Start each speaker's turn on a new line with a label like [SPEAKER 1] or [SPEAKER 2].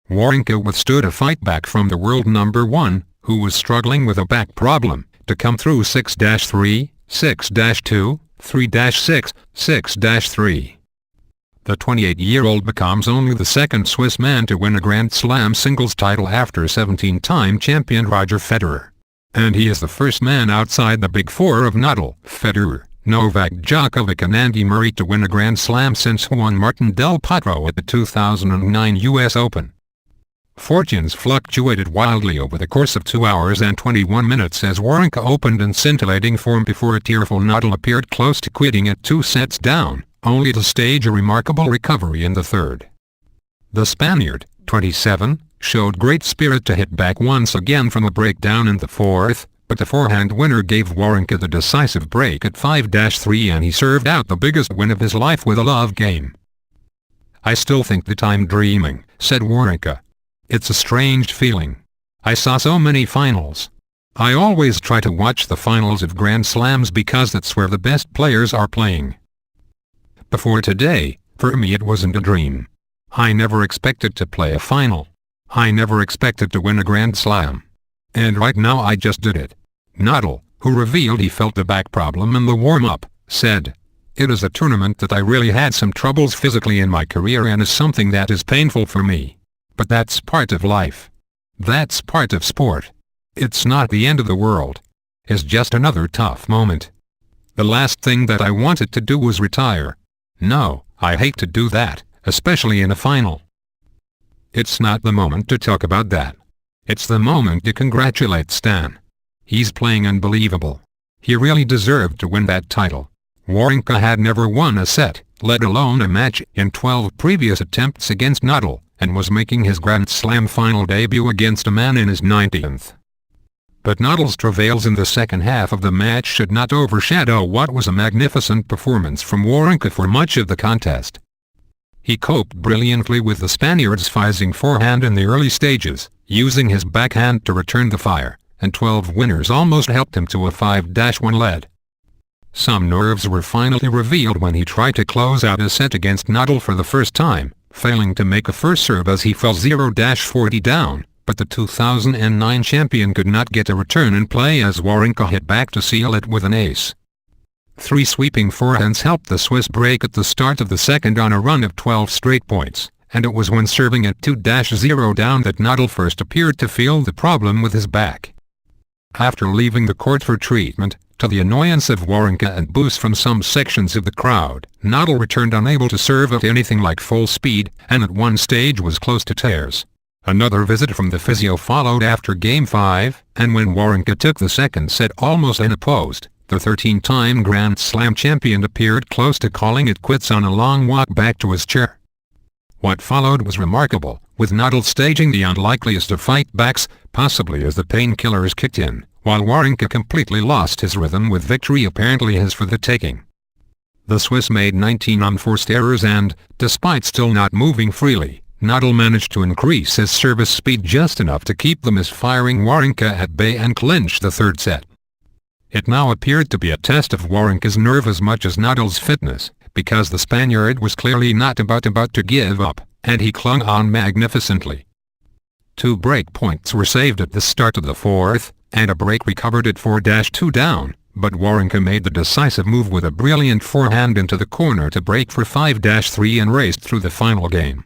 [SPEAKER 1] Wawrinka withstood a fight back from the world number 1, who was struggling with a back problem, to come through 6-3, 6-2, 3-6, 6-3. The 28-year-old becomes only the second Swiss man to win a Grand Slam singles title after 17-time champion Roger Federer. And he is the first man outside the Big Four of Nadal, Federer, Novak Djokovic and Andy Murray to win a Grand Slam since Juan Martín del Potro at the 2009 US Open. Fortunes fluctuated wildly over the course of 2 hours and 21 minutes as Wawrinka opened in scintillating form before a tearful Nadal appeared close to quitting at 2 sets down, only to stage a remarkable recovery in the third. The Spaniard, 27, showed great spirit to hit back once again from a breakdown in the fourth, but the forehand winner gave Wawrinka the decisive break at 5-3 and he served out the biggest win of his life with a love game. "I still think that I'm dreaming," said Wawrinka. "It's a strange feeling. I saw so many finals. I always try to watch the finals of Grand Slams because that's where the best players are playing. Before today, for me it wasn't a dream. I never expected to play a final. I never expected to win a Grand Slam. And right now I just did it." Nadal, who revealed he felt the back problem in the warm-up, said, "It is a tournament that I really had some troubles physically in my career and is something that is painful for me. But that's part of life. That's part of sport. It's not the end of the world. It's just another tough moment. The last thing that I wanted to do was retire. No, I hate to do that, especially in a final." It's not the moment to talk about that. It's the moment to congratulate Stan. He's playing unbelievable. He really deserved to win that title. Wawrinka had never won a set, let alone a match, in 12 previous attempts against Nadal, and was making his Grand Slam final debut against a man in his 90th. But Nadal's travails in the second half of the match should not overshadow what was a magnificent performance from Wawrinka for much of the contest. He coped brilliantly with the Spaniard's fizzing forehand in the early stages, using his backhand to return the fire, and 12 winners almost helped him to a 5-1 lead. Some nerves were finally revealed when he tried to close out a set against Nadal for the first time, failing to make a first serve as he fell 0-40 down, but the 2009 champion could not get a return in play as Wawrinka hit back to seal it with an ace. 3 sweeping forehands helped the Swiss break at the start of the second on a run of 12 straight points, and it was when serving at 2-0 down that Nadal first appeared to feel the problem with his back. After leaving the court for treatment, to the annoyance of Wawrinka and boos from some sections of the crowd, Nadal returned unable to serve at anything like full speed, and at one stage was close to tears. Another visit from the physio followed after Game 5, and when Wawrinka took the second set almost unopposed, the 13-time Grand Slam champion appeared close to calling it quits on a long walk back to his chair. What followed was remarkable, with Nadal staging the unlikeliest of fight-backs, possibly as the painkillers kicked in, while Wawrinka completely lost his rhythm with victory apparently his for the taking. The Swiss made 19 unforced errors and, despite still not moving freely, Nadal managed to increase his service speed just enough to keep the misfiring Wawrinka at bay and clinch the third set. It now appeared to be a test of Wawrinka's nerve as much as Nadal's fitness, because the Spaniard was clearly not about to give up, and he clung on magnificently. 2 break points were saved at the start of the fourth, and a break recovered at 4-2 down, but Wawrinka made the decisive move with a brilliant forehand into the corner to break for 5-3 and raced through the final game.